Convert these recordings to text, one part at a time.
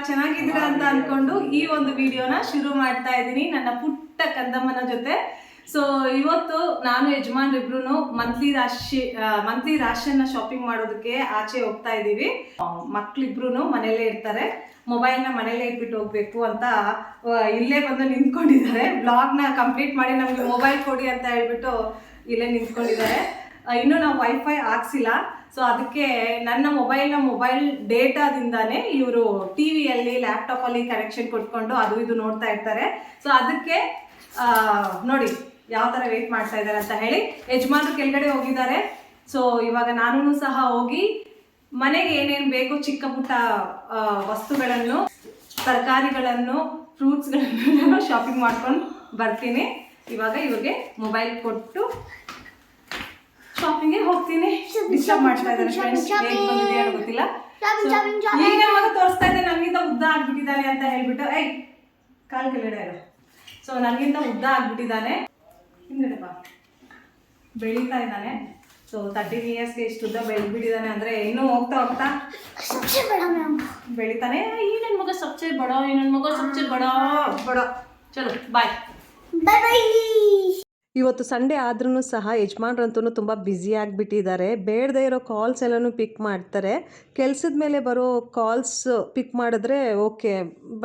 ಚೆನ್ನಾಗಿದ್ದೀರಾ ಅಂತ ಅನ್ಕೊಂಡು ಈ ಒಂದು ವಿಡಿಯೋನ ಶುರು ಮಾಡ್ತಾ ಇದ್ದೀನಿ ನನ್ನ ಪುಟ್ಟ ಕಂದಮ್ಮನ ಜೊತೆ. ಸೊ ಇವತ್ತು ನಾನು ಯಜಮಾನ್ರಿಬ್ರು ಮಂತ್ಲಿ ರಾಶಿಯನ್ನ ಶಾಪಿಂಗ್ ಮಾಡೋದಕ್ಕೆ ಆಚೆ ಹೋಗ್ತಾ ಇದ್ದೀವಿ. ಮಕ್ಳಿಬ್ರು ಮನೇಲೇ ಇರ್ತಾರೆ, ಮೊಬೈಲ್ನ ಮನೇಲೇ ಇಟ್ಬಿಟ್ಟು ಹೋಗ್ಬೇಕು ಅಂತ ಇಲ್ಲೇ ಬಂದು ನಿಂತ್ಕೊಂಡಿದ್ದಾರೆ. ಬ್ಲಾಗ್ನ ಕಂಪ್ಲೀಟ್ ಮಾಡಿ ನಮಗೆ ಮೊಬೈಲ್ ಕೊಡಿ ಅಂತ ಹೇಳ್ಬಿಟ್ಟು ಇಲ್ಲೇ ನಿಂತ್ಕೊಂಡಿದ್ದಾರೆ. ಇನ್ನೂ ನಾವು ವೈಫೈ ಹಾಕ್ಸಿಲ್ಲ. ಸೊ ಅದಕ್ಕೆ ನನ್ನ ಮೊಬೈಲ್ ಡೇಟಾದಿಂದಾನೇ ಇವರು ಟಿ ವಿಯಲ್ಲಿ ಲ್ಯಾಪ್ಟಾಪಲ್ಲಿ ಕನೆಕ್ಷನ್ ಕೊಟ್ಕೊಂಡು ಅದು ಇದು ನೋಡ್ತಾ ಇರ್ತಾರೆ. ಸೊ ಅದಕ್ಕೆ ನೋಡಿ ಯಾವ ಥರ ವೇಟ್ ಮಾಡ್ತಾ ಇದ್ದಾರೆ ಅಂತ ಹೇಳಿ. ಯಜಮಾನ್ರು ಕೆಳಗಡೆ ಹೋಗಿದ್ದಾರೆ. ಸೊ ಇವಾಗ ನಾನು ಸಹ ಹೋಗಿ ಮನೆಗೆ ಏನೇನು ಬೇಕು ಚಿಕ್ಕ ಪುಟ್ಟ ವಸ್ತುಗಳನ್ನು, ತರಕಾರಿಗಳನ್ನು, ಫ್ರೂಟ್ಸ್ಗಳನ್ನು ನಾನು ಶಾಪಿಂಗ್ ಮಾಡ್ಕೊಂಡು ಬರ್ತೀನಿ. ಇವಾಗ ಇವ್ರಿಗೆ ಮೊಬೈಲ್ ಕೊಟ್ಟು ಶಾಪಿಂಗ್ಗೆ ಹೋಗ್ತೀನಿ. ಡಿಸ್ಟರ್ಬ್ ಮಾಡ್ತಾ ಇದ್ದಾರೆ ಫ್ರೆಂಡ್ಸ್, ಹೇಗೆ ಬಂದಿದೆಯೋ ಗೊತ್ತಿಲ್ಲ. ಈಗ ಮಗ ತೋರಿಸ್ತಾ ಇದ್ದೆ ನನಗಿಂತ ಉದ್ದ ಆಗ್ಬಿಟ್ಟಿದ್ದಾನೆ ಅಂತ ಹೇಳ್ಬಿಟ್ಟು, ಕಾಲ್ ಕೆಳಗಡೆ ಇರೋ. ಸೊ ನನಗಿಂತ ಉದ್ದ ಆಗ್ಬಿಟ್ಟಿದ್ದಾನೆ, ಹಿಂಗಡೆಪ್ಪ ಬೆಳೀತಾ ಇದ್ದಾನೆ. ಸೊ 13 ಇಯರ್ಸ್ಗೆ ಇಷ್ಟು ಉದ್ದ ಬೆಳೆದ್ಬಿಟ್ಟಿದ್ದಾನೆ ಅಂದರೆ ಇನ್ನೂ ಹೋಗ್ತಾ ಹೋಗ್ತಾ ಬೆಳಿತಾನೆ. ಈ ನನ್ನ ಮಗ ಸಬ್ಸೆ ಬಡ, ಈ ನನ್ನ ಮಗ ಸಬ್ಸೆ ಬಡ ಬಡ. ಚಲೋ ಬಾಯ್ ಬಾಯ್. ಇವತ್ತು ಸಂಡೇ ಆದ್ರೂ ಸಹ ಯಜಮಾನ್ರಂತೂ ತುಂಬ ಬ್ಯುಸಿ ಆಗಿಬಿಟ್ಟಿದ್ದಾರೆ. ಬೇಡದೇ ಇರೋ ಕಾಲ್ಸ್ ಎಲ್ಲನೂ ಪಿಕ್ ಮಾಡ್ತಾರೆ. ಕೆಲಸದ ಮೇಲೆ ಬರೋ ಕಾಲ್ಸ್ ಪಿಕ್ ಮಾಡಿದ್ರೆ ಓಕೆ,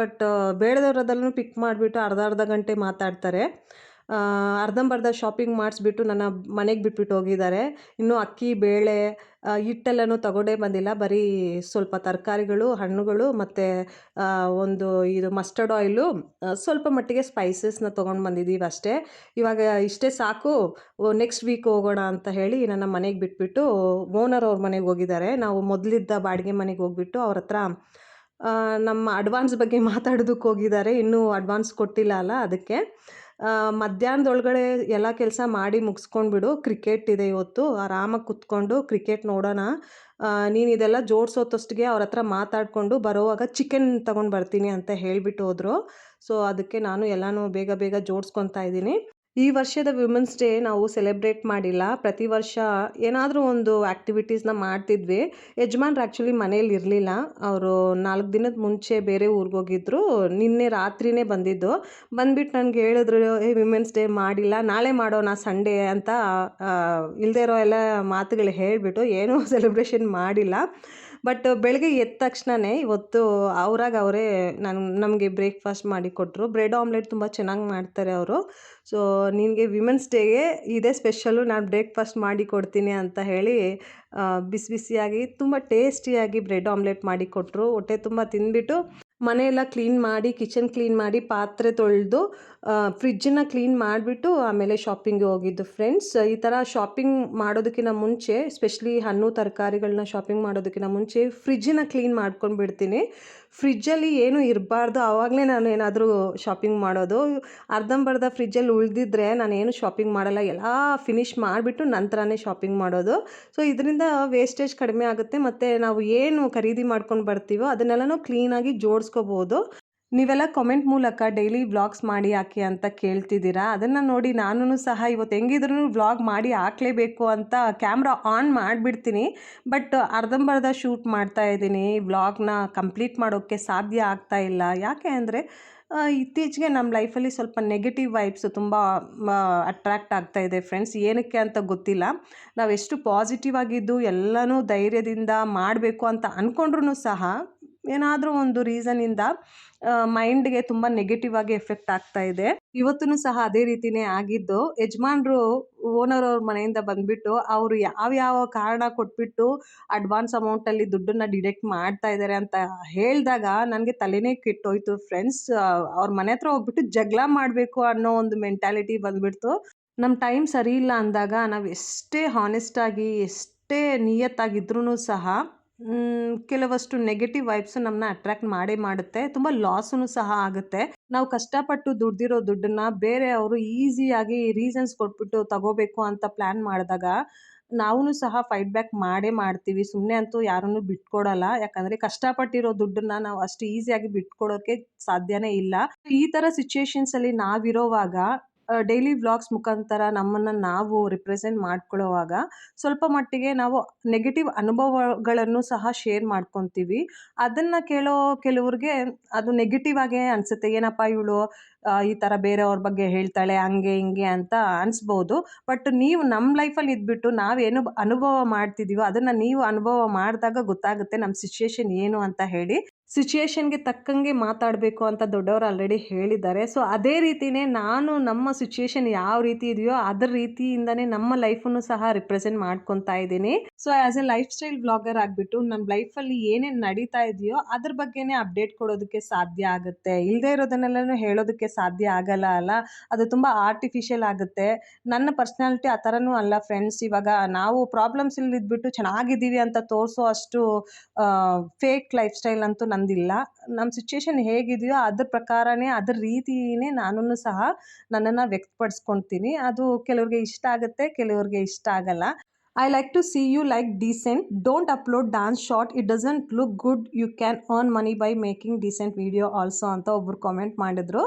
ಬಟ್ ಬೇಡದವ್ರದಲ್ಲೂ ಪಿಕ್ ಮಾಡಿಬಿಟ್ಟು ಅರ್ಧ ಗಂಟೆ ಮಾತಾಡ್ತಾರೆ. ಅರ್ಧಂಬರ್ಧ ಶಾಪಿಂಗ್ ಮಾಡಿಸ್ಬಿಟ್ಟು ನನ್ನ ಮನೆಗೆ ಬಿಟ್ಬಿಟ್ಟು ಹೋಗಿದ್ದಾರೆ. ಇನ್ನು ಅಕ್ಕಿ, ಬೇಳೆ, ಹಿಟ್ಟೆಲ್ಲನೂ ತಗೊಂಡೇ ಬಂದಿಲ್ಲ. ಬರೀ ಸ್ವಲ್ಪ ತರಕಾರಿಗಳು, ಹಣ್ಣುಗಳು ಮತ್ತು ಒಂದು ಇದು ಮಸ್ಟರ್ಡ್ ಆಯಿಲು, ಸ್ವಲ್ಪ ಮಟ್ಟಿಗೆ ಸ್ಪೈಸಸ್ನ ತೊಗೊಂಡು ಬಂದಿದ್ದೀವಿ ಅಷ್ಟೇ. ಇವಾಗ ಇಷ್ಟೇ ಸಾಕು, ನೆಕ್ಸ್ಟ್ ವೀಕ್ ಹೋಗೋಣ ಅಂತ ಹೇಳಿ ನನ್ನ ಮನೆಗೆ ಬಿಟ್ಬಿಟ್ಟು ಓನರ್ ಅವ್ರ ಮನೆಗೆ ಹೋಗಿದ್ದಾರೆ. ನಾವು ಮೊದಲಿದ್ದ ಬಾಡಿಗೆ ಮನೆಗೆ ಹೋಗ್ಬಿಟ್ಟು ಅವ್ರ ಹತ್ರ ನಮ್ಮ ಅಡ್ವಾನ್ಸ್ ಬಗ್ಗೆ ಮಾತಾಡೋದಕ್ಕೆ ಹೋಗಿದ್ದಾರೆ. ಇನ್ನೂ ಅಡ್ವಾನ್ಸ್ ಕೊಟ್ಟಿಲ್ಲ ಅಲ್ಲ, ಅದಕ್ಕೆ ಮಧ್ಯಾಹ್ನದೊಳಗಡೆ ಎಲ್ಲ ಕೆಲಸ ಮಾಡಿ ಮುಗಿಸ್ಕೊಂಡ್ಬಿಡು, ಕ್ರಿಕೆಟ್ ಇದೆ ಇವತ್ತು, ಆರಾಮಾಗಿ ಕುತ್ಕೊಂಡು ಕ್ರಿಕೆಟ್ ನೋಡೋಣ, ನೀನು ಇದೆಲ್ಲ ಜೋಡಿಸೋತಷ್ಟಿಗೆ ಅವ್ರ ಹತ್ರ ಮಾತಾಡಿಕೊಂಡು ಬರೋವಾಗ ಚಿಕನ್ ತೊಗೊಂಡು ಬರ್ತೀನಿ ಅಂತ ಹೇಳಿಬಿಟ್ಟು ಹೋದರು. ಸೊ ಅದಕ್ಕೆ ನಾನು ಎಲ್ಲನೂ ಬೇಗ ಜೋಡಿಸ್ಕೊತಾ ಇದ್ದೀನಿ. ಈ ವರ್ಷದ ವಿಮೆನ್ಸ್ ಡೇ ನಾವು ಸೆಲೆಬ್ರೇಟ್ ಮಾಡಿಲ್ಲ. ಪ್ರತಿ ವರ್ಷ ಏನಾದರೂ ಒಂದು ಆ್ಯಕ್ಟಿವಿಟೀಸ್ನ ಮಾಡ್ತಿದ್ವಿ. ಯಜಮಾನ್ರು ಆ್ಯಕ್ಚುಲಿ ಮನೇಲಿ ಇರಲಿಲ್ಲ, ಅವರು 4 ದಿನದ ಮುಂಚೆ ಬೇರೆ ಊರಿಗೆ ಹೋಗಿದ್ರು. ನಿನ್ನೆ ರಾತ್ರಿನೇ ಬಂದ್ಬಿಟ್ಟು ನನಗೆ ಹೇಳಿದ್ರು, ವಿಮೆನ್ಸ್ ಡೇ ಮಾಡಿಲ್ಲ, ನಾಳೆ ಮಾಡೋಣ ಸಂಡೇ ಅಂತ ಇಲ್ಲದೇ ಇರೋ ಎಲ್ಲ ಮಾತುಗಳು ಹೇಳಿಬಿಟ್ಟು ಏನೂ ಸೆಲೆಬ್ರೇಷನ್ ಮಾಡಿಲ್ಲ. ಬಟ್ ಬೆಳಗ್ಗೆ ಎದ್ದ ತಕ್ಷಣವೇ ಇವತ್ತು ಅವರೇ ನಮಗೆ ಬ್ರೇಕ್ಫಾಸ್ಟ್ ಮಾಡಿ ಕೊಟ್ಟರು. ಬ್ರೆಡ್ ಆಮ್ಲೆಟ್ ತುಂಬ ಚೆನ್ನಾಗಿ ಮಾಡ್ತಾರೆ ಅವರು. ಸೊ ನಿನಗೆ ವಿಮೆನ್ಸ್ ಡೇಗೆ ಇದೇ ಸ್ಪೆಷಲ್ಲು, ನಾನು ಬ್ರೇಕ್ಫಾಸ್ಟ್ ಮಾಡಿ ಕೊಡ್ತೀನಿ ಅಂತ ಹೇಳಿ ಬಿಸಿಯಾಗಿ ತುಂಬ ಟೇಸ್ಟಿಯಾಗಿ ಬ್ರೆಡ್ ಆಮ್ಲೆಟ್ ಮಾಡಿ ಕೊಟ್ಟರು. ಹೊಟ್ಟೆ ತುಂಬ ತಿಂದ್ಬಿಟ್ಟು ಮನೆಯೆಲ್ಲ ಕ್ಲೀನ್ ಮಾಡಿ, ಕಿಚನ್ ಕ್ಲೀನ್ ಮಾಡಿ, ಪಾತ್ರೆ ತೊಳೆದು, ಫ್ರಿಜ್ಜನ್ನು ಕ್ಲೀನ್ ಮಾಡಿಬಿಟ್ಟು ಆಮೇಲೆ ಶಾಪಿಂಗ್ಗೆ ಹೋಗಿದ್ದು ಫ್ರೆಂಡ್ಸ್. ಈ ಥರ ಶಾಪಿಂಗ್ ಮಾಡೋದಕ್ಕಿಂತ ಮುಂಚೆ, ಎಸ್ಪೆಷಲಿ ಹಣ್ಣು ತರಕಾರಿಗಳನ್ನ ಶಾಪಿಂಗ್ ಮಾಡೋದಕ್ಕಿಂತ ಮುಂಚೆ ಫ್ರಿಜ್ಜನ್ನು ಕ್ಲೀನ್ ಮಾಡ್ಕೊಂಡು ಬಿಡ್ತೀನಿ. ಫ್ರಿಜ್ಜಲ್ಲಿ ಏನೂ ಇರಬಾರ್ದು, ಆವಾಗಲೇ ನಾನು ಏನಾದರೂ ಶಾಪಿಂಗ್ ಮಾಡೋದು. ಅರ್ಧಂಬರ್ಧ ಫ್ರಿಜ್ಜಲ್ಲಿ ಉಳಿದಿದ್ರೆ ನಾನೇನು ಶಾಪಿಂಗ್ ಮಾಡಲ್ಲ, ಎಲ್ಲ ಫಿನಿಷ್ ಮಾಡಿಬಿಟ್ಟು ನಂತರನೇ ಶಾಪಿಂಗ್ ಮಾಡೋದು. ಸೊ ಇದರಿಂದ ವೇಸ್ಟೇಜ್ ಕಡಿಮೆ ಆಗುತ್ತೆ, ಮತ್ತು ನಾವು ಏನು ಖರೀದಿ ಮಾಡ್ಕೊಂಡು ಬರ್ತೀವೋ ಅದನ್ನೆಲ್ಲನೂ ಕ್ಲೀನಾಗಿ ಜೋಡಿಸ್ಕೋಬೋದು. ನೀವೆಲ್ಲ ಕಾಮೆಂಟ್ ಮೂಲಕ ಡೈಲಿ ವ್ಲಾಗ್ಸ್ ಮಾಡಿ ಹಾಕಿ ಅಂತ ಕೇಳ್ತಿದ್ದೀರಾ. ಅದನ್ನು ನೋಡಿ ನಾನು ಸಹ ಇವತ್ತು ಹೆಂಗಿದ್ರೂ ವ್ಲಾಗ್ ಮಾಡಿ ಹಾಕಲೇಬೇಕು ಅಂತ ಕ್ಯಾಮ್ರಾ ಆನ್ ಮಾಡಿಬಿಡ್ತೀನಿ. ಬಟ್ ಅರ್ಧಂಬರ್ಧ ಶೂಟ್ ಮಾಡ್ತಾ ಇದ್ದೀನಿ. ವ್ಲಾಗ್ನ ಕಂಪ್ಲೀಟ್ ಮಾಡೋಕ್ಕೆ ಸಾಧ್ಯ ಆಗ್ತಾ ಇಲ್ಲ. ಯಾಕೆ ಅಂದರೆ ಇತ್ತೀಚೆಗೆ ನಮ್ಮ ಲೈಫಲ್ಲಿ ಸ್ವಲ್ಪ ನೆಗೆಟಿವ್ ವೈಬ್ಸ್ ತುಂಬ ಅಟ್ರ್ಯಾಕ್ಟ್ ಆಗ್ತಾ ಇದೆ ಫ್ರೆಂಡ್ಸ್. ಏನಕ್ಕೆ ಅಂತ ಗೊತ್ತಿಲ್ಲ. ನಾವೆಷ್ಟು ಪಾಸಿಟಿವ್ ಆಗಿದ್ದು ಎಲ್ಲನೂ ಧೈರ್ಯದಿಂದ ಮಾಡಬೇಕು ಅಂತ ಅಂದ್ಕೊಂಡ್ರೂ ಸಹ ಏನಾದರೂ ಒಂದು ರೀಸನಿಂದ ಮೈಂಡ್ಗೆ ತುಂಬ ನೆಗೆಟಿವ್ ಆಗಿ ಎಫೆಕ್ಟ್ ಆಗ್ತಾ ಇದೆ. ಇವತ್ತೂ ಸಹ ಅದೇ ರೀತಿಯೇ ಆಗಿದ್ದು. ಯಜಮಾನ್ರು ಓನರ್ ಅವ್ರ ಮನೆಯಿಂದ ಬಂದುಬಿಟ್ಟು ಅವರು ಯಾವ ಕಾರಣ ಕೊಟ್ಬಿಟ್ಟು ಅಡ್ವಾನ್ಸ್ ಅಮೌಂಟಲ್ಲಿ ದುಡ್ಡನ್ನು ಡಿಡಕ್ಟ್ ಮಾಡ್ತಾ ಇದ್ದಾರೆ ಅಂತ ಹೇಳಿದಾಗ ನನಗೆ ತಲೆನೇ ಕೆಟ್ಟೋಯ್ತು ಫ್ರೆಂಡ್ಸ್. ಅವ್ರ ಮನೆ ಹತ್ರ ಹೋಗ್ಬಿಟ್ಟು ಜಗಳ ಮಾಡಬೇಕು ಅನ್ನೋ ಒಂದು ಮೆಂಟ್ಯಾಲಿಟಿ ಬಂದುಬಿಡ್ತು. ನಮ್ಮ ಟೈಮ್ ಸರಿ ಇಲ್ಲ ಅಂದಾಗ ನಾವು ಎಷ್ಟೇ ಹಾನೆಸ್ಟಾಗಿ, ಎಷ್ಟೇ ನಿಯತ್ತಾಗಿದ್ರೂ ಸಹ ಕೆಲವಷ್ಟು ನೆಗೆಟಿವ್ ವೈಬ್ಸ್ ನಮ್ಮನ್ನ ಅಟ್ರ್ಯಾಕ್ಟ್ ಮಾಡುತ್ತೆ. ತುಂಬ ಲಾಸೂ ಸಹ ಆಗುತ್ತೆ. ನಾವು ಕಷ್ಟಪಟ್ಟು ದುಡ್ದಿರೋ ದುಡ್ಡನ್ನು ಬೇರೆಯವರು ಈಸಿಯಾಗಿ ರೀಸನ್ಸ್ ಕೊಟ್ಬಿಟ್ಟು ತಗೋಬೇಕು ಅಂತ ಪ್ಲ್ಯಾನ್ ಮಾಡಿದಾಗ ನಾವೂ ಸಹ ಫೈಟ್ ಬ್ಯಾಕ್ ಮಾಡ್ತೀವಿ. ಸುಮ್ಮನೆ ಅಂತೂ ಯಾರನ್ನೂ ಬಿಟ್ಕೊಡಲ್ಲ. ಯಾಕಂದರೆ ಕಷ್ಟಪಟ್ಟಿರೋ ದುಡ್ಡನ್ನು ನಾವು ಅಷ್ಟು ಈಸಿಯಾಗಿ ಬಿಟ್ಕೊಡೋಕ್ಕೆ ಸಾಧ್ಯನೇ ಇಲ್ಲ. ಈ ಥರ ಸಿಚುವೇಶನ್ಸಲ್ಲಿ ನಾವಿರೋವಾಗ ಡೈಲಿ ವ್ಲಾಗ್ಸ್ ಮುಖಾಂತರ ನಮ್ಮನ್ನು ನಾವು ರಿಪ್ರೆಸೆಂಟ್ ಮಾಡ್ಕೊಳ್ಳೋವಾಗ ಸ್ವಲ್ಪ ಮಟ್ಟಿಗೆ ನಾವು ನೆಗೆಟಿವ್ ಅನುಭವಗಳನ್ನು ಸಹ ಶೇರ್ ಮಾಡ್ಕೊತೀವಿ. ಅದನ್ನು ಕೇಳೋ ಕೆಲವ್ರಿಗೆ ಅದು ನೆಗೆಟಿವ್ ಆಗೇ ಅನಿಸುತ್ತೆ. ಏನಪ್ಪ ಇವಳು ಈ ಥರ ಬೇರೆಯವ್ರ ಬಗ್ಗೆ ಹೇಳ್ತಾಳೆ ಹಂಗೆ ಹಿಂಗೆ ಅಂತ ಅನಿಸ್ಬೋದು. ಬಟ್ ನೀವು ನಮ್ಮ ಲೈಫಲ್ಲಿ ಇದ್ಬಿಟ್ಟು ನಾವೇನು ಅನುಭವ ಮಾಡ್ತಿದ್ದೀವೋ ಅದನ್ನು ನೀವು ಅನುಭವ ಮಾಡಿದಾಗ ಗೊತ್ತಾಗುತ್ತೆ ನಮ್ಮ ಸಿಚುಯೇಷನ್ ಏನು ಅಂತ ಹೇಳಿ. ಸಿಚುಯೇಷನ್ಗೆ ತಕ್ಕಂಗೆ ಮಾತಾಡಬೇಕು ಅಂತ ದೊಡ್ಡವರು ಆಲ್ರೆಡಿ ಹೇಳಿದ್ದಾರೆ. ಸೊ ಅದೇ ರೀತಿಯೇ ನಾನು ನಮ್ಮ ಸಿಚುಯೇಷನ್ ಯಾವ ರೀತಿ ಇದೆಯೋ ಅದ್ರ ರೀತಿಯಿಂದನೇ ನಮ್ಮ ಲೈಫನ್ನು ಸಹ ರಿಪ್ರೆಸೆಂಟ್ ಮಾಡ್ಕೊತಾ ಇದ್ದೀನಿ. So as A life style vlogger ಆಗಿಬಿಟ್ಟು ನಮ್ಮ ಲೈಫಲ್ಲಿ ಏನೇನು ನಡೀತಾ ಇದೆಯೋ ಅದ್ರ ಬಗ್ಗೆನೇ ಅಪ್ಡೇಟ್ ಕೊಡೋದಕ್ಕೆ ಸಾಧ್ಯ ಆಗುತ್ತೆ. ಇಲ್ಲದೇ ಇರೋದನ್ನೆಲ್ಲನೂ ಹೇಳೋದಕ್ಕೆ ಸಾಧ್ಯ ಆಗಲ್ಲ ಅಲ್ಲ, ಅದು ತುಂಬ ಆರ್ಟಿಫಿಷಿಯಲ್ ಆಗುತ್ತೆ. ನನ್ನ ಪರ್ಸ್ನಾಲಿಟಿ ಆ ಥರನೂ ಅಲ್ಲ ಫ್ರೆಂಡ್ಸ್. ಇವಾಗ ನಾವು ಪ್ರಾಬ್ಲಮ್ಸ್ ಇದ್ಬಿಟ್ಟು ಚೆನ್ನಾಗಿದ್ದೀವಿ ಅಂತ ತೋರಿಸೋ ಅಷ್ಟು ಫೇಕ್ ಲೈಫ್ ಸ್ಟೈಲ್ ಅಂತೂ ನಂದಿಲ್ಲ. ನಮ್ಮ ಸಿಚುಯೇಷನ್ ಹೇಗಿದೆಯೋ ಅದ್ರ ಪ್ರಕಾರನೇ ಅದ್ರ ರೀತಿಯೇ ನಾನೂ ಸಹ ನನ್ನನ್ನು ವ್ಯಕ್ತಪಡಿಸ್ಕೊಳ್ತೀನಿ. ಅದು ಕೆಲವ್ರಿಗೆ ಇಷ್ಟ ಆಗುತ್ತೆ, ಕೆಲವ್ರಿಗೆ ಇಷ್ಟ ಆಗಲ್ಲ. I like to see you like decent, don't upload dance short, it doesn't look good, you can earn money by making decent video also ಅಂತ ಒಬ್ಬರು ಕಾಮೆಂಟ್ ಮಾಡಿದ್ರು.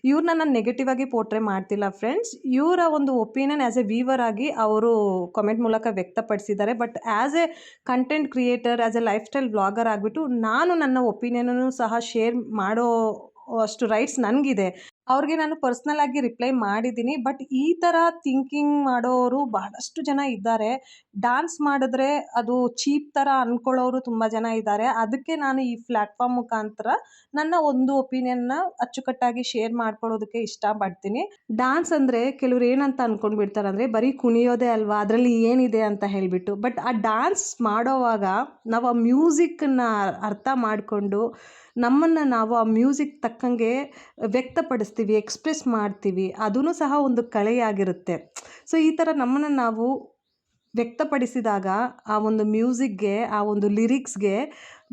ಇವ್ರನ್ನ ನಾನು ನೆಗೆಟಿವ್ ಆಗಿ ಪೋರ್ಟ್ರೇ ಮಾಡ್ತಿಲ್ಲ ಫ್ರೆಂಡ್ಸ್. ಇವರ ಒಂದು ಒಪಿನಿಯನ್ ಆ್ಯಸ್ ಎ ವೀವರ್ ಆಗಿ ಅವರು ಕಾಮೆಂಟ್ ಮೂಲಕ ವ್ಯಕ್ತಪಡಿಸಿದ್ದಾರೆ. But as A content creator, as A life style vlogger ಆಗಿಬಿಟ್ಟು ನಾನು ನನ್ನ ಒಪಿನಿಯನನ್ನು ಸಹ ಶೇರ್ ಮಾಡೋ ಅಷ್ಟು ರೈಟ್ಸ್ ನನಗಿದೆ. ಅವ್ರಿಗೆ ನಾನು ಪರ್ಸ್ನಲ್ ಆಗಿ ರಿಪ್ಲೈ ಮಾಡಿದ್ದೀನಿ. ಬಟ್ ಈ ಥರ ಥಿಂಕಿಂಗ್ ಮಾಡೋರು ಬಹಳಷ್ಟು ಜನ ಇದ್ದಾರೆ. ಡ್ಯಾನ್ಸ್ ಮಾಡಿದ್ರೆ ಅದು ಚೀಪ್ ಥರ ಅಂದ್ಕೊಳ್ಳೋರು ತುಂಬ ಜನ ಇದ್ದಾರೆ. ಅದಕ್ಕೆ ನಾನು ಈ ಪ್ಲ್ಯಾಟ್ಫಾರ್ಮ್ ಮುಖಾಂತರ ನನ್ನ ಒಂದು ಒಪಿನಿಯನ್ನ ಅಚ್ಚುಕಟ್ಟಾಗಿ ಶೇರ್ ಮಾಡ್ಕೊಳ್ಳೋದಕ್ಕೆ ಇಷ್ಟಪಡ್ತೀನಿ. ಡ್ಯಾನ್ಸ್ ಅಂದರೆ ಕೆಲವ್ರು ಏನಂತ ಅಂದ್ಕೊಂಡ್ಬಿಡ್ತಾರೆ ಅಂದರೆ ಬರೀ ಕುಣಿಯೋದೇ ಅಲ್ವಾ, ಅದರಲ್ಲಿ ಏನಿದೆ ಅಂತ ಹೇಳಿಬಿಟ್ಟು. ಬಟ್ ಆ ಡ್ಯಾನ್ಸ್ ಮಾಡೋವಾಗ ನಾವು ಆ ಮ್ಯೂಸಿಕ್ಕನ್ನು ಅರ್ಥ ಮಾಡಿಕೊಂಡು ನಮ್ಮನ್ನು ನಾವು ಆ ಮ್ಯೂಸಿಕ್ ತಕ್ಕಂಗೆ ವ್ಯಕ್ತಪಡಿಸ್ತೀವಿ, ಎಕ್ಸ್ಪ್ರೆಸ್ ಮಾಡ್ತೀವಿ. ಅದೂ ಸಹ ಒಂದು ಕಲೆಯಾಗಿರುತ್ತೆ. ಸೊ ಈ ಥರ ನಮ್ಮನ್ನು ನಾವು ವ್ಯಕ್ತಪಡಿಸಿದಾಗ ಆ ಒಂದು ಮ್ಯೂಸಿಕ್ಗೆ, ಆ ಒಂದು ಲಿರಿಕ್ಸ್ಗೆ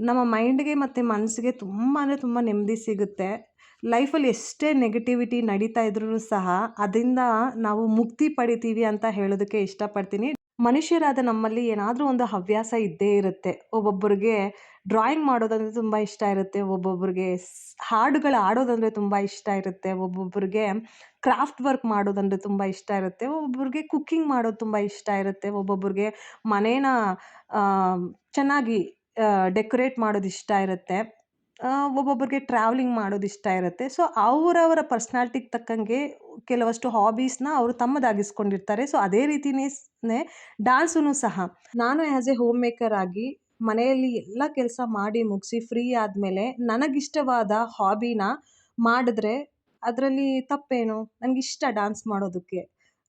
ನಮ್ಮ ಮೈಂಡ್ಗೆ ಮತ್ತು ಮನಸ್ಸಿಗೆ ತುಂಬ ಅಂದರೆ ತುಂಬ ನೆಮ್ಮದಿ ಸಿಗುತ್ತೆ. ಲೈಫಲ್ಲಿ ಎಷ್ಟೇ ನೆಗೆಟಿವಿಟಿ ನಡೀತಾ ಇದ್ರೂ ಸಹ ಅದರಿಂದ ನಾವು ಮುಕ್ತಿ ಪಡಿತೀವಿ ಅಂತ ಹೇಳೋದಕ್ಕೆ ಇಷ್ಟಪಡ್ತೀನಿ. ಮನುಷ್ಯರಾದ ನಮ್ಮಲ್ಲಿ ಏನಾದರೂ ಒಂದು ಹವ್ಯಾಸ ಇದ್ದೇ ಇರುತ್ತೆ. ಒಬ್ಬೊಬ್ಬರಿಗೆ ಡ್ರಾಯಿಂಗ್ ಮಾಡೋದಂದರೆ ತುಂಬ ಇಷ್ಟ ಇರುತ್ತೆ, ಒಬ್ಬೊಬ್ಬರಿಗೆ ಹಾಡುಗಳು ಆಡೋದಂದರೆ ತುಂಬ ಇಷ್ಟ ಇರುತ್ತೆ, ಒಬ್ಬೊಬ್ಬರಿಗೆ ಕ್ರಾಫ್ಟ್ ವರ್ಕ್ ಮಾಡೋದಂದರೆ ತುಂಬ ಇಷ್ಟ ಇರುತ್ತೆ, ಒಬ್ಬೊಬ್ಬರಿಗೆ ಕುಕ್ಕಿಂಗ್ ಮಾಡೋದು ತುಂಬ ಇಷ್ಟ ಇರುತ್ತೆ, ಒಬ್ಬೊಬ್ಬರಿಗೆ ಮನೇನ ಚೆನ್ನಾಗಿ ಡೆಕೋರೇಟ್ ಮಾಡೋದು ಇಷ್ಟ ಇರುತ್ತೆ, ಒಬ್ಬೊಬ್ಬರಿಗೆ ಟ್ರಾವೆಲಿಂಗ್ ಮಾಡೋದು ಇಷ್ಟ ಇರುತ್ತೆ. ಸೊ ಅವರವರ ಪರ್ಸ್ನಾಲಿಟಿಗೆ ತಕ್ಕಂಗೆ ಕೆಲವಷ್ಟು ಹಾಬೀಸ್ನ ಅವರು ತಮ್ಮದಾಗಿಸ್ಕೊಂಡಿರ್ತಾರೆ. ಸೊ ಅದೇ ರೀತಿನೇ ಡ್ಯಾನ್ಸೂ ಸಹ ನಾನು ಆ್ಯಸ್ ಎ ಹೋಮ್ ಮೇಕರ್ ಆಗಿ ಮನೆಯಲ್ಲಿ ಎಲ್ಲ ಕೆಲಸ ಮಾಡಿ ಮುಗಿಸಿ ಫ್ರೀ ಆದಮೇಲೆ ನನಗಿಷ್ಟವಾದ ಹಾಬಿನ ಮಾಡಿದ್ರೆ ಅದರಲ್ಲಿ ತಪ್ಪೇನು? ನನಗಿಷ್ಟ ಡ್ಯಾನ್ಸ್ ಮಾಡೋದಕ್ಕೆ,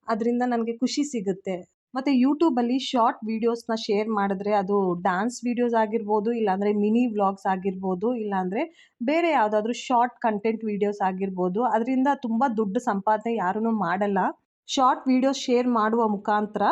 ಅದರಿಂದ ನನಗೆ ಖುಷಿ ಸಿಗುತ್ತೆ. ಮತ್ತು ಯೂಟ್ಯೂಬಲ್ಲಿ ಶಾರ್ಟ್ ವೀಡಿಯೋಸ್ನ ಶೇರ್ ಮಾಡಿದ್ರೆ ಅದು ಡ್ಯಾನ್ಸ್ ವೀಡಿಯೋಸ್ ಆಗಿರ್ಬೋದು, ಇಲ್ಲಾಂದರೆ ಮಿನಿ ವ್ಲಾಗ್ಸ್ ಆಗಿರ್ಬೋದು, ಇಲ್ಲಾಂದರೆ ಬೇರೆ ಯಾವುದಾದ್ರೂ ಶಾರ್ಟ್ ಕಂಟೆಂಟ್ ವೀಡಿಯೋಸ್ ಆಗಿರ್ಬೋದು. ಅದರಿಂದ ತುಂಬ ದುಡ್ಡು ಸಂಪಾದನೆ ಯಾರೂ ಮಾಡಲ್ಲ. ಶಾರ್ಟ್ ವೀಡಿಯೋಸ್ ಶೇರ್ ಮಾಡುವ ಮುಖಾಂತರ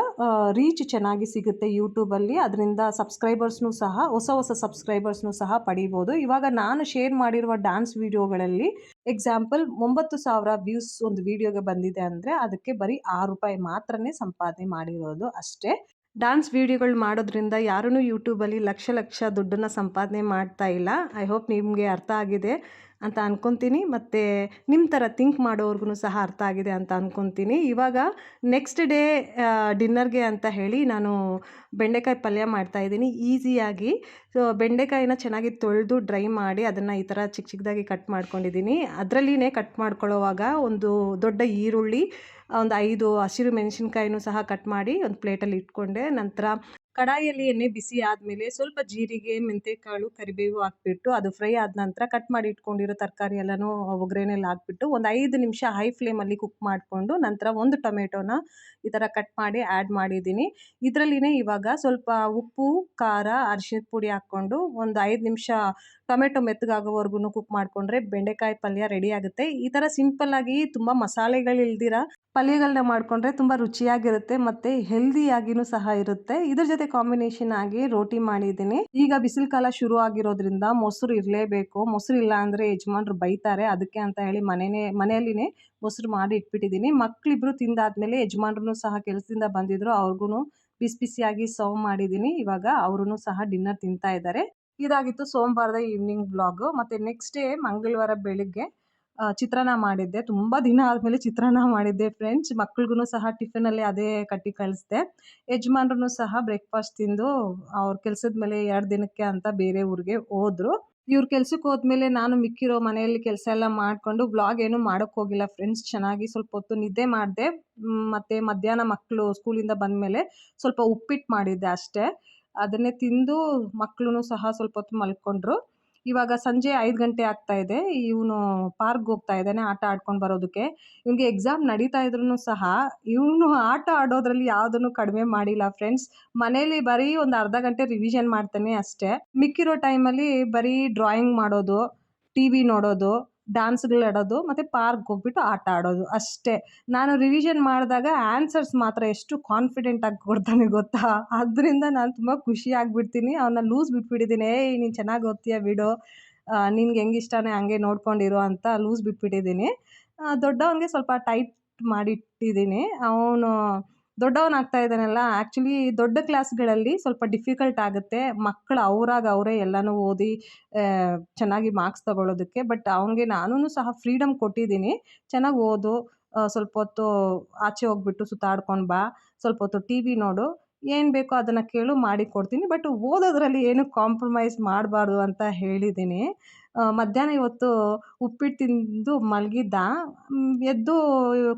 ರೀಚ್ ಚೆನ್ನಾಗಿ ಸಿಗುತ್ತೆ ಯೂಟ್ಯೂಬಲ್ಲಿ. ಅದರಿಂದ ಸಬ್ಸ್ಕ್ರೈಬರ್ಸ್ನೂ ಸಹ ಹೊಸ ಸಬ್ಸ್ಕ್ರೈಬರ್ಸ್ನೂ ಸಹ ಪಡಿಬೋದು. ಇವಾಗ ನಾನು ಶೇರ್ ಮಾಡಿರುವ ಡ್ಯಾನ್ಸ್ ವೀಡಿಯೋಗಳಲ್ಲಿ ಎಕ್ಸಾಂಪಲ್ 9,000 ವ್ಯೂಸ್ ಒಂದು ವೀಡಿಯೋಗೆ ಬಂದಿದೆ ಅಂದರೆ ಅದಕ್ಕೆ ಬರೀ ₹6 ಮಾತ್ರನೇ ಸಂಪಾದನೆ ಮಾಡಿರೋದು ಅಷ್ಟೇ. ಡ್ಯಾನ್ಸ್ ವೀಡಿಯೋಗಳು ಮಾಡೋದ್ರಿಂದ ಯಾರೂ ಯೂಟ್ಯೂಬಲ್ಲಿ ಲಕ್ಷ ದುಡ್ಡನ್ನು ಸಂಪಾದನೆ ಮಾಡ್ತಾ ಇಲ್ಲ. ಐ ಹೋಪ್ ನಿಮಗೆ ಅರ್ಥ ಆಗಿದೆ ಅಂತ ಅಂದ್ಕೊತೀನಿ. ಮತ್ತು ನಿಮ್ಮ ಥರ ಥಿಂಕ್ ಮಾಡೋರ್ಗು ಸಹ ಅರ್ಥ ಆಗಿದೆ ಅಂತ ಅಂದ್ಕೊತೀನಿ. ಇವಾಗ ನೆಕ್ಸ್ಟ್ ಡೇ ಡಿನ್ನರ್ಗೆ ಅಂತ ಹೇಳಿ ನಾನು ಬೆಂಡೆಕಾಯಿ ಪಲ್ಯ ಮಾಡ್ತಾಯಿದ್ದೀನಿ ಈಸಿಯಾಗಿ. ಸೊ ಬೆಂಡೆಕಾಯಿನ ಚೆನ್ನಾಗಿ ತೊಳೆದು ಡ್ರೈ ಮಾಡಿ ಅದನ್ನು ಈ ಥರ ಚಿಕ್ಕದಾಗಿ ಕಟ್ ಮಾಡ್ಕೊಂಡಿದ್ದೀನಿ. ಅದರಲ್ಲಿನೇ ಕಟ್ ಮಾಡ್ಕೊಳ್ಳೋವಾಗ ಒಂದು ದೊಡ್ಡ ಈರುಳ್ಳಿ, ಒಂದು 5 ಹಸಿರು ಮೆಣಸಿನ್ಕಾಯಿನೂ ಸಹ ಕಟ್ ಮಾಡಿ ಒಂದು ಪ್ಲೇಟಲ್ಲಿ ಇಟ್ಕೊಂಡೆ. ನಂತರ ಕಡಾಯಿಯಲ್ಲಿ ಎಣ್ಣೆ ಬಿಸಿ ಆದಮೇಲೆ ಸ್ವಲ್ಪ ಜೀರಿಗೆ, ಮೆಂತ್ಯಕಾಳು, ಕರಿಬೇವು ಹಾಕ್ಬಿಟ್ಟು ಅದು ಫ್ರೈ ಆದ ನಂತರ ಕಟ್ ಮಾಡಿ ಇಟ್ಕೊಂಡಿರೋ ತರಕಾರಿ ಎಲ್ಲನೂ ಒಗ್ಗರಣೆಯಲ್ಲಿ ಹಾಕ್ಬಿಟ್ಟು ಒಂದು 5 ನಿಮಿಷ ಹೈ ಫ್ಲೇಮಲ್ಲಿ ಕುಕ್ ಮಾಡಿಕೊಂಡು ನಂತರ ಒಂದು ಟೊಮೆಟೊನ ಈ ಥರ ಕಟ್ ಮಾಡಿ ಆ್ಯಡ್ ಮಾಡಿದ್ದೀನಿ. ಇದರಲ್ಲಿನೇ ಇವಾಗ ಸ್ವಲ್ಪ ಉಪ್ಪು, ಖಾರ, ಅರಿಶಿಣದ ಪುಡಿ ಹಾಕ್ಕೊಂಡು ಒಂದು 5 ನಿಮಿಷ ಟೊಮೆಟೊ ಮೆತ್ತಗಾಗೋವರೆಗೂ ಕುಕ್ ಮಾಡಿಕೊಂಡ್ರೆ ಬೆಂಡೆಕಾಯಿ ಪಲ್ಯ ರೆಡಿ ಆಗುತ್ತೆ. ಈ ಥರ ಸಿಂಪಲ್ಲಾಗಿ ತುಂಬ ಮಸಾಲೆಗಳಿಲ್ದಿರ ಪಲ್ಯಗಳನ್ನ ಮಾಡಿಕೊಂಡ್ರೆ ತುಂಬ ರುಚಿಯಾಗಿರುತ್ತೆ ಮತ್ತು ಹೆಲ್ದಿಯಾಗಿಯೂ ಸಹ ಇರುತ್ತೆ. ಇದ್ರ ಜೊತೆ ಕಾಂಬಿನೇಷನ್ ಆಗಿ ರೋಟಿ ಮಾಡಿದ್ದೀನಿ. ಈಗ ಬಿಸಿಲು ಕಾಲ ಶುರು ಆಗಿರೋದ್ರಿಂದ ಮೊಸರು ಇರಲೇಬೇಕು. ಮೊಸರು ಇಲ್ಲ ಅಂದರೆ ಯಜಮಾನ್ರು ಬೈತಾರೆ. ಅದಕ್ಕೆ ಅಂತ ಹೇಳಿ ಮನೆಯಲ್ಲಿನೇ ಮೊಸರು ಮಾಡಿ ಇಟ್ಬಿಟ್ಟಿದ್ದೀನಿ. ಮಕ್ಕಳಿಬ್ರು ತಿಂದಾದ್ಮೇಲೆ ಯಜಮಾನ್ರೂ ಸಹ ಕೆಲಸದಿಂದ ಬಂದಿದ್ರು, ಅವ್ರಿಗೂ ಬಿಸಿಯಾಗಿ ಸರ್ವ್ ಮಾಡಿದ್ದೀನಿ. ಇವಾಗ ಅವರೂ ಸಹ ಡಿನ್ನರ್ ತಿಂತಾ ಇದ್ದಾರೆ. ಇದಾಗಿತ್ತು ಸೋಮವಾರದ ಈವ್ನಿಂಗ್ ವ್ಲಾಗು. ಮತ್ತು ನೆಕ್ಸ್ಟ್ ಡೇ ಮಂಗಳವಾರ ಬೆಳಿಗ್ಗೆ ಚಿತ್ರಾನ್ನ ಮಾಡಿದ್ದೆ. ತುಂಬ ದಿನ ಆದಮೇಲೆ ಚಿತ್ರಾನ್ನ ಮಾಡಿದ್ದೆ ಫ್ರೆಂಡ್ಸ್. ಮಕ್ಳಿಗೂ ಸಹ ಟಿಫಿನಲ್ಲಿ ಅದೇ ಕಟ್ಟಿ ಕಳಿಸ್ದೆ. ಯಜಮಾನ್ರೂ ಸಹ ಬ್ರೇಕ್ಫಾಸ್ಟ್ ತಿಂದು ಅವ್ರ ಕೆಲಸದ ಮೇಲೆ 2 ದಿನಕ್ಕೆ ಅಂತ ಬೇರೆ ಊರಿಗೆ ಹೋದ್ರು. ಇವ್ರು ಕೆಲ್ಸಕ್ಕೆ ಹೋದ್ಮೇಲೆ ನಾನು ಮಿಕ್ಕಿರೋ ಮನೆಯಲ್ಲಿ ಕೆಲಸ ಎಲ್ಲ ಮಾಡಿಕೊಂಡು ವ್ಲಾಗ್ ಏನೂ ಮಾಡೋಕ್ಕೆ ಹೋಗಿಲ್ಲ ಫ್ರೆಂಡ್ಸ್. ಚೆನ್ನಾಗಿ ಸ್ವಲ್ಪ ಹೊತ್ತು ನಿದ್ದೆ ಮಾಡಿದೆ. ಮತ್ತು ಮಧ್ಯಾಹ್ನ ಮಕ್ಕಳು ಸ್ಕೂಲಿಂದ ಬಂದಮೇಲೆ ಸ್ವಲ್ಪ ಉಪ್ಪಿಟ್ಟು ಮಾಡಿದ್ದೆ ಅಷ್ಟೇ. ಅದನ್ನೇ ತಿಂದು ಮಕ್ಕಳೂ ಸಹ ಸ್ವಲ್ಪ ಹೊತ್ತು ಮಲ್ಕೊಂಡ್ರು. ಇವಾಗ ಸಂಜೆ 5 ಗಂಟೆ ಆಗ್ತಾ ಇದೆ. ಇವನು ಪಾರ್ಕ್‌ಗೆ ಹೋಗ್ತಾ ಇದ್ದಾನೆ ಆಟ ಆಡ್ಕೊಂಡು ಬರೋದಕ್ಕೆ. ಇವ್ನಿಗೆ ಎಕ್ಸಾಮ್ ನಡೀತಾ ಇದ್ರೂ ಸಹ ಇವನು ಆಟ ಆಡೋದ್ರಲ್ಲಿ ಯಾವುದನ್ನು ಕಡಿಮೆ ಮಾಡಿಲ್ಲ ಫ್ರೆಂಡ್ಸ್. ಮನೇಲಿ ಬರೀ ಒಂದು ಅರ್ಧ ಗಂಟೆ ರಿವಿಷನ್ ಮಾಡ್ತಾನೆ ಅಷ್ಟೇ. ಮಿಕ್ಕಿರೋ ಟೈಮಲ್ಲಿ ಬರೀ ಡ್ರಾಯಿಂಗ್ ಮಾಡೋದು, ಟಿವಿ ನೋಡೋದು, ಡಾನ್ಸ್‌ಗಳಾಡೋದು ಮತ್ತು ಪಾರ್ಕ್‌ಗೆ ಹೋಗ್ಬಿಟ್ಟು ಆಟ ಆಡೋದು ಅಷ್ಟೇ. ನಾನು ರಿವಿಷನ್ ಮಾಡಿದಾಗ ಆನ್ಸರ್ಸ್ ಮಾತ್ರ ಎಷ್ಟು ಕಾನ್ಫಿಡೆಂಟಾಗಿ ಕೊಡ್ತಾನೆ ಗೊತ್ತಾ? ಅದರಿಂದ ನಾನು ತುಂಬ ಖುಷಿ ಆಗ್ಬಿಡ್ತೀನಿ. ಅವನ್ನ ಲೂಸ್ ಬಿಟ್ಬಿಟ್ಟಿದ್ದೀನಿ. "ಏಯ್ ನೀನು ಚೆನ್ನಾಗಿ ಓದ್ತೀಯ ಬಿಡು. ನಿನ್ಗೆ ಹೆಂಗೆ ಇಷ್ಟನೇ ಹಂಗೆ ನೋಡ್ಕೊಂಡಿರು" ಅಂತ ಲೂಸ್ ಬಿಟ್ಬಿಟ್ಟಿದ್ದೀನಿ. ದೊಡ್ಡವನಿಗೆ ಸ್ವಲ್ಪ ಟೈಟ್ ಮಾಡಿಟ್ಟಿದ್ದೀನಿ. ಅವನು ದೊಡ್ಡವನಾಗ್ತಾ ಇದ್ದಾನಲ್ಲ, ಆ್ಯಕ್ಚುಲಿ ದೊಡ್ಡ ಕ್ಲಾಸ್‌ಗಳಲ್ಲಿ ಸ್ವಲ್ಪ ಡಿಫಿಕಲ್ಟ್ ಆಗುತ್ತೆ. ಮಕ್ಕಳು ಅವರಾಗಿ ಅವರೇ ಎಲ್ಲನೂ ಓದಿ ಚೆನ್ನಾಗಿ ಮಾರ್ಕ್ಸ್ ತಗೊಳ್ಳೋದಕ್ಕೆ. ಬಟ್ ಅವನಿಗೆ ನಾನೂ ಸಹ ಫ್ರೀಡಮ್ ಕೊಟ್ಟಿದ್ದೀನಿ. ಚೆನ್ನಾಗಿ ಓದು, ಸ್ವಲ್ಪ ಹೊತ್ತು ಆಚೆ ಹೋಗ್ಬಿಟ್ಟು ಸುತ್ತಾಡ್ಕೊಂಡು ಬಾ, ಸ್ವಲ್ಪ ಹೊತ್ತು ಟಿವಿ ನೋಡು, ಏನು ಬೇಕೋ ಅದನ್ನು ಕೇಳು ಮಾಡಿಕೊಡ್ತೀನಿ. ಬಟ್ ಓದೋದ್ರಲ್ಲಿ ಏನು ಕಾಂಪ್ರಮೈಸ್ ಮಾಡಬಾರ್ದು ಅಂತ ಹೇಳಿದ್ದೀನಿ. ಮಧ್ಯಾಹ್ನ ಇವತ್ತು ಉಪ್ಪಿಟ್ಟು ತಿಂದು ಮಲಗಿದ್ದ. ಎದ್ದು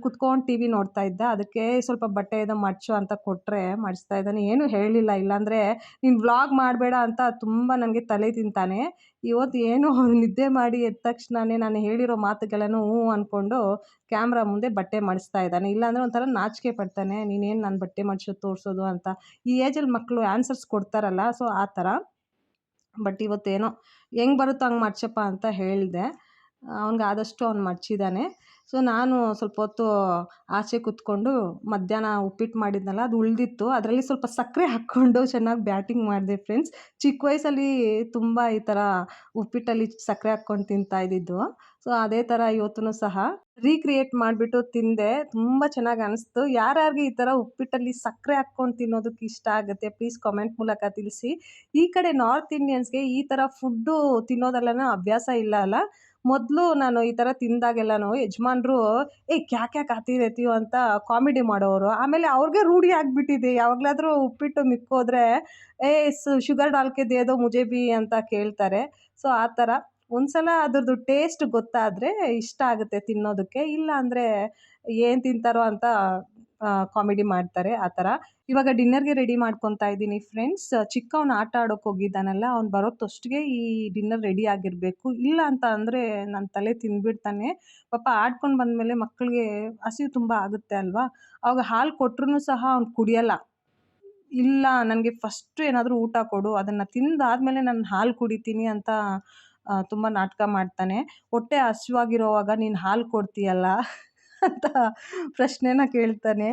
ಕುತ್ಕೊಂಡು ಟಿವಿ ನೋಡ್ತಾ ಇದ್ದ. ಅದಕ್ಕೆ ಸ್ವಲ್ಪ ಬಟ್ಟೆ ಏನೋ ಮಡ್ಚು ಅಂತ ಕೊಟ್ಟರೆ ಮಡಿಸ್ತಾ ಇದ್ದಾನೆ. ಏನೂ ಹೇಳಿಲ್ಲ. ಇಲ್ಲಾಂದರೆ ನೀನು ವ್ಲಾಗ್ ಮಾಡಬೇಡ ಅಂತ ತುಂಬ ನನಗೆ ತಲೆ ತಿಂತಾನೆ. ಇವತ್ತು ಏನೋ ನಿದ್ದೆ ಮಾಡಿ ಎದ್ದ ತಕ್ಷಣನೇ ನಾನು ಹೇಳಿರೋ ಮಾತುಗಳನ್ನು ಹ್ಞೂ ಅಂದ್ಕೊಂಡು ಕ್ಯಾಮ್ರಾ ಮುಂದೆ ಬಟ್ಟೆ ಮಡಿಸ್ತಾ ಇದ್ದಾನೆ. ಇಲ್ಲಾಂದರೆ ಒಂಥರ ನಾಚಿಕೆ ಪಡ್ತಾನೆ. ನೀನೇನು ನಾನು ಬಟ್ಟೆ ಮಡ್ಚೋದು ತೋರಿಸೋದು ಅಂತ. ಈ ಏಜಲ್ಲಿ ಮಕ್ಕಳು ಆನ್ಸರ್ಸ್ ಕೊಡ್ತಾರಲ್ಲ, ಸೊ ಆ ಥರ. ಬಟ್ ಇವತ್ತೇನೋ ಹೆಂಗೆ ಬರುತ್ತೋ ಹಂಗೆ ಮಡ್ಚಪ್ಪ ಅಂತ ಹೇಳಿದೆ. ಅವ್ನಿಗೆ ಆದಷ್ಟು ಅವ್ನು ಮಡ್ಚಿದ್ದಾನೆ. ಸೊ ನಾನು ಸ್ವಲ್ಪ ಹೊತ್ತು ಆಚೆ ಕೂತ್ಕೊಂಡು ಮಧ್ಯಾಹ್ನ ಉಪ್ಪಿಟ್ಟು ಮಾಡಿದ್ನಲ್ಲ, ಅದು ಉಳಿದಿತ್ತು. ಅದರಲ್ಲಿ ಸ್ವಲ್ಪ ಸಕ್ಕರೆ ಹಾಕ್ಕೊಂಡು ಚೆನ್ನಾಗಿ ಬ್ಯಾಟಿಂಗ್ ಮಾಡಿದೆ ಫ್ರೆಂಡ್ಸ್. ಚಿಕ್ಕ ವಯಸ್ಸಲ್ಲಿ ತುಂಬ ಈ ಥರ ಉಪ್ಪಿಟ್ಟಲ್ಲಿ ಸಕ್ಕರೆ ಹಾಕ್ಕೊಂಡು ತಿಂತಾ ಇದ್ದಿದ್ದು. ಸೊ ಅದೇ ಥರ ಇವತ್ತೂ ಸಹ ರೀಕ್ರಿಯೇಟ್ ಮಾಡಿಬಿಟ್ಟು ತಿಂದೆ. ತುಂಬ ಚೆನ್ನಾಗಿ ಅನಿಸ್ತು. ಯಾರ್ಯಾರಿಗೆ ಈ ಥರ ಉಪ್ಪಿಟ್ಟಲ್ಲಿ ಸಕ್ಕರೆ ಹಾಕ್ಕೊಂಡು ತಿನ್ನೋದಕ್ಕೆ ಇಷ್ಟ ಆಗುತ್ತೆ ಪ್ಲೀಸ್ ಕಾಮೆಂಟ್ ಮೂಲಕ ತಿಳಿಸಿ. ಈ ಕಡೆ ನಾರ್ತ್ ಇಂಡಿಯನ್ಸ್ಗೆ ಈ ಥರ ಫುಡ್ಡು ತಿನ್ನೋದೆಲ್ಲನೂ ಅಭ್ಯಾಸ ಇಲ್ಲ ಅಲ್ಲ. ಮೊದಲು ನಾನು ಈ ಥರ ತಿಂದಾಗೆಲ್ಲನೂ ಯಜಮಾನ್ರು ಕ್ಯಾ ಕ್ಯಾ ಖಾತಿ रहती हो ಅಂತ ಕಾಮಿಡಿ ಮಾಡೋರು. ಆಮೇಲೆ ಅವ್ರಿಗೆ ರೂಢಿ ಆಗಿಬಿಟ್ಟಿದೆ. ಯಾವಾಗಲಾದರೂ ಉಪ್ಪಿಟ್ಟು ಮಿಕ್ಕೋದ್ರೆ ಶುಗರ್ ಡಾಲ್ ಕೆ ದೇ ದೋ ಮುಜೆ ಭಿ ಅಂತ ಕೇಳ್ತಾರೆ. ಸೊ ಆ ಥರ ಒಂದ್ಸಲ ಅದ್ರದ್ದು ಟೇಸ್ಟ್ ಗೊತ್ತಾದರೆ ಇಷ್ಟ ಆಗುತ್ತೆ ತಿನ್ನೋದಕ್ಕೆ. ಇಲ್ಲ ಅಂದರೆ ಏನು ತಿಂತಾರೋ ಅಂತ ಕಾಮಿಡಿ ಮಾಡ್ತಾರೆ ಆ ಥರ. ಇವಾಗ ಡಿನ್ನರ್ಗೆ ರೆಡಿ ಮಾಡ್ಕೊತಾ ಇದ್ದೀನಿ ಫ್ರೆಂಡ್ಸ್. ಚಿಕ್ಕವನು ಆಟ ಆಡೋಕ್ಕೆ ಹೋಗಿದ್ದಾನಲ್ಲ, ಅವ್ನು ಬರೋತ್ತೊಷ್ಟಿಗೆ ಈ ಡಿನ್ನರ್ ರೆಡಿ ಆಗಿರಬೇಕು. ಇಲ್ಲ ಅಂತ ಅಂದರೆ ನನ್ನ ತಲೆ ತಿಂದುಬಿಡ್ತಾನೆ. ಪಾಪ ಆಡ್ಕೊಂಡು ಬಂದಮೇಲೆ ಮಕ್ಕಳಿಗೆ ಹಸಿವು ತುಂಬ ಆಗುತ್ತೆ ಅಲ್ವಾ. ಅವಾಗ ಹಾಲು ಕೊಟ್ರೂ ಸಹ ಅವ್ನು ಕುಡಿಯಲ್ಲ. ಇಲ್ಲ ನನಗೆ ಫಸ್ಟು ಏನಾದರೂ ಊಟ ಕೊಡು, ಅದನ್ನು ತಿಂದಾದಮೇಲೆ ನಾನು ಹಾಲು ಕುಡಿತೀನಿ ಅಂತ ತುಂಬ ನಾಟಕ ಮಾಡ್ತಾನೆ. ಹೊಟ್ಟೆ ಹಸಿವಾಗಿರೋವಾಗ ನೀನು ಹಾಲು ಕೊಡ್ತೀಯಲ್ಲ ಅಂತ ಪ್ರಶ್ನೆನ ಕೇಳ್ತಾನೆ.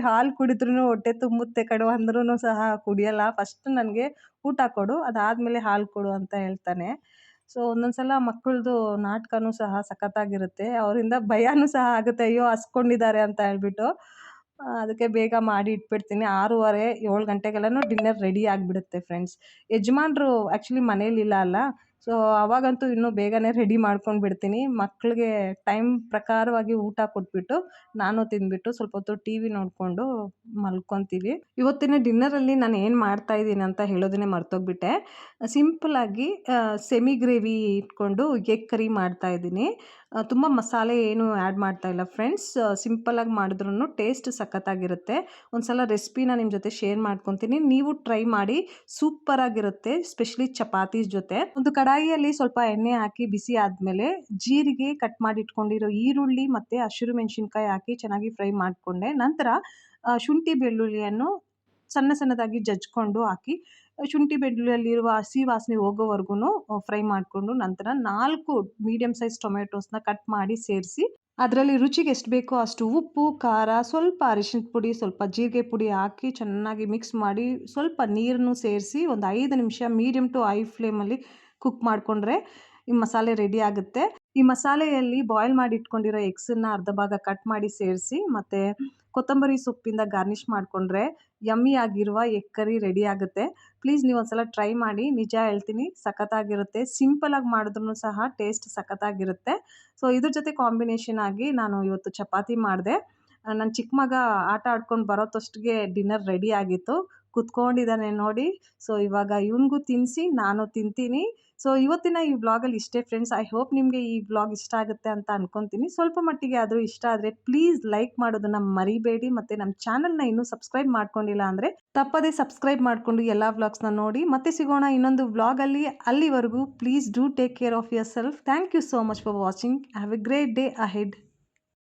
ಹಾಲು ಕುಡಿದ್ರೂ ಹೊಟ್ಟೆ ತುಂಬುತ್ತೆ ಕಣೋ ಅಂದ್ರೂ ಸಹ ಕುಡಿಯಲ್ಲ. ಫಸ್ಟ್ ನನಗೆ ಊಟ ಕೊಡು, ಅದಾದಮೇಲೆ ಹಾಲು ಕೊಡು ಅಂತ ಹೇಳ್ತಾನೆ. ಸೊ ಒಂದೊಂದು ಸಲ ಮಕ್ಕಳದು ನಾಟಕನೂ ಸಹ ಸಖತ್ತಾಗಿರುತ್ತೆ. ಅವರಿಂದ ಭಯನೂ ಸಹ ಆಗುತ್ತೆ, ಅಯ್ಯೋ ಹಸ್ಕೊಂಡಿದ್ದಾರೆ ಅಂತ ಹೇಳ್ಬಿಟ್ಟು. ಅದಕ್ಕೆ ಬೇಗ ಮಾಡಿ ಇಟ್ಬಿಡ್ತೀನಿ. 6:30, 7 ಗಂಟೆಗೆಲ್ಲನೂ ಡಿನ್ನರ್ ರೆಡಿ ಆಗಿಬಿಡುತ್ತೆ ಫ್ರೆಂಡ್ಸ್. ಯಜಮಾನ್ರು ಆ್ಯಕ್ಚುಲಿ ಮನೇಲಿಲ್ಲ ಅಲ್ಲ, ಸೊ ಅವಾಗಂತೂ ಇನ್ನೂ ಬೇಗನೆ ರೆಡಿ ಮಾಡ್ಕೊಂಡು ಬಿಡ್ತೀನಿ. ಮಕ್ಕಳಿಗೆ ಟೈಮ್ ಪ್ರಕಾರವಾಗಿ ಊಟ ಕೊಟ್ಬಿಟ್ಟು ನಾನು ತಿಂದ್ಬಿಟ್ಟು ಸ್ವಲ್ಪ ಹೊತ್ತು ಟಿವಿ ನೋಡಿಕೊಂಡು ಮಲ್ಕೊತೀವಿ. ಇವತ್ತಿನ ಡಿನ್ನರಲ್ಲಿ ನಾನು ಏನು ಮಾಡ್ತಾಯಿದ್ದೀನಿ ಅಂತ ಹೇಳೋದನ್ನೇ ಮರ್ತೋಗ್ಬಿಟ್ಟೆ. ಸಿಂಪಲ್ಲಾಗಿ ಸೆಮಿ ಗ್ರೇವಿ ಇಟ್ಕೊಂಡು ಎಗ್ ಕರಿ ಮಾಡ್ತಾಯಿದ್ದೀನಿ. ತುಂಬ ಮಸಾಲೆ ಏನು ಆ್ಯಡ್ ಮಾಡ್ತಾಯಿಲ್ಲ ಫ್ರೆಂಡ್ಸ್. ಸಿಂಪಲ್ಲಾಗಿ ಮಾಡಿದ್ರೂ ಟೇಸ್ಟ್ ಸಖತ್ತಾಗಿರುತ್ತೆ. ಒಂದ್ಸಲ ರೆಸಿಪಿನ ನಿಮ್ಮ ಜೊತೆ ಶೇರ್ ಮಾಡ್ಕೊತೀನಿ. ನೀವು ಟ್ರೈ ಮಾಡಿ, ಸೂಪರಾಗಿರುತ್ತೆ. ಸ್ಪೆಷಲಿ ಚಪಾತೀಸ್ ಜೊತೆ. ಒಂದು ಕಡಾಯಿಯಲ್ಲಿ ಸ್ವಲ್ಪ ಎಣ್ಣೆ ಹಾಕಿ ಬಿಸಿ ಆದಮೇಲೆ ಜೀರಿಗೆ, ಕಟ್ ಮಾಡಿ ಇಟ್ಕೊಂಡಿರೋ ಈರುಳ್ಳಿ ಮತ್ತು ಹಸಿರು ಮೆಣಸಿನ್ಕಾಯಿ ಹಾಕಿ ಚೆನ್ನಾಗಿ ಫ್ರೈ ಮಾಡಿಕೊಂಡೆ. ನಂತರ ಶುಂಠಿ ಬೆಳ್ಳುಳ್ಳಿಯನ್ನು ಸಣ್ಣದಾಗಿ ಜಜ್ಕೊಂಡು ಹಾಕಿ, ಶುಂಠಿ ಬೆಳ್ಳುಳ್ಳಿಯಲ್ಲಿರುವ ಹಸಿ ವಾಸನೆ ಹೋಗೋವರೆಗೂ ಫ್ರೈ ಮಾಡಿಕೊಂಡು, ನಂತರ 4 ಮೀಡಿಯಮ್ ಸೈಜ್ ಟೊಮೆಟೊಸ್ನ ಕಟ್ ಮಾಡಿ ಸೇರಿಸಿ, ಅದರಲ್ಲಿ ರುಚಿಗೆ ಎಷ್ಟು ಬೇಕೋ ಅಷ್ಟು ಉಪ್ಪು, ಖಾರ, ಸ್ವಲ್ಪ ಅರಿಶಿಣದ ಪುಡಿ, ಸ್ವಲ್ಪ ಜೀರಿಗೆ ಪುಡಿ ಹಾಕಿ ಚೆನ್ನಾಗಿ ಮಿಕ್ಸ್ ಮಾಡಿ, ಸ್ವಲ್ಪ ನೀರನ್ನು ಸೇರಿಸಿ ಒಂದು 5 ನಿಮಿಷ ಮೀಡಿಯಮ್ ಟು ಹೈ ಫ್ಲೇಮಲ್ಲಿ ಕುಕ್ ಮಾಡಿಕೊಂಡ್ರೆ ಈ ಮಸಾಲೆ ರೆಡಿ ಆಗುತ್ತೆ. ಈ ಮಸಾಲೆಯಲ್ಲಿ ಬಾಯ್ಲ್ ಮಾಡಿ ಇಟ್ಕೊಂಡಿರೋ ಎಗ್ಸನ್ನು ಅರ್ಧ ಭಾಗ ಕಟ್ ಮಾಡಿ ಸೇರಿಸಿ ಮತ್ತು ಕೊತ್ತಂಬರಿ ಸೊಪ್ಪಿಂದ ಗಾರ್ನಿಷ್ ಮಾಡಿಕೊಂಡ್ರೆ ಯಮ್ಮಿ ಆಗಿರುವ ಎಗ್ ಕರಿ ರೆಡಿ ಆಗುತ್ತೆ. ಪ್ಲೀಸ್ ನೀವು ಒಂದ್ಸಲ ಟ್ರೈ ಮಾಡಿ, ನಿಜ ಹೇಳ್ತೀನಿ ಸಖತ್ತಾಗಿರುತ್ತೆ. ಸಿಂಪಲಾಗಿ ಮಾಡಿದ್ರೂ ಸಹ ಟೇಸ್ಟ್ ಸಖತ್ತಾಗಿರುತ್ತೆ. ಸೊ ಇದ್ರ ಜೊತೆ ಕಾಂಬಿನೇಷನ್ ಆಗಿ ನಾನು ಇವತ್ತು ಚಪಾತಿ ಮಾಡಿದೆ. ನನ್ನ ಚಿಕ್ಕ ಮಗ ಆಟ ಆಡ್ಕೊಂಡು ಬರೋತ್ತಷ್ಟಿಗೆ ಡಿನ್ನರ್ ರೆಡಿ ಆಗಿತ್ತು. ಕುತ್ಕೊಂಡಿದ್ದಾನೆ ನೋಡಿ. ಸೊ ಇವಾಗ ಇವನಿಗೂ ತಿನ್ನಿಸಿ ನಾನು ತಿಂತೀನಿ. ಸೊ ಇವತ್ತಿನ ಈ ವ್ಲಾಗಲ್ಲಿ ಇಷ್ಟೇ ಫ್ರೆಂಡ್ಸ್. ಐ ಹೋಪ್ ನಿಮಗೆ ಈ ವ್ಲಾಗ್ ಇಷ್ಟ ಆಗುತ್ತೆ ಅಂತ ಅನ್ಕೊತೀನಿ. ಸ್ವಲ್ಪ ಮಟ್ಟಿಗೆ ಆದರೂ ಇಷ್ಟ ಆದರೆ ಪ್ಲೀಸ್ ಲೈಕ್ ಮಾಡೋದನ್ನು ಮರಿಬೇಡಿ. ಮತ್ತು ನಮ್ಮ ಚಾನಲ್ನ ಇನ್ನೂ ಸಬ್ಸ್ಕ್ರೈಬ್ ಮಾಡ್ಕೊಂಡಿಲ್ಲ ಅಂದರೆ ತಪ್ಪದೇ ಸಬ್ಸ್ಕ್ರೈಬ್ ಮಾಡಿಕೊಂಡು ಎಲ್ಲ ವ್ಲಾಗ್ಸ್ನ ನೋಡಿ. ಮತ್ತೆ ಸಿಗೋಣ ಇನ್ನೊಂದು ವ್ಲಾಗಲ್ಲಿ. ಅಲ್ಲಿವರೆಗೂ please do take care of yourself. Thank you so much for watching. Have a great day ahead.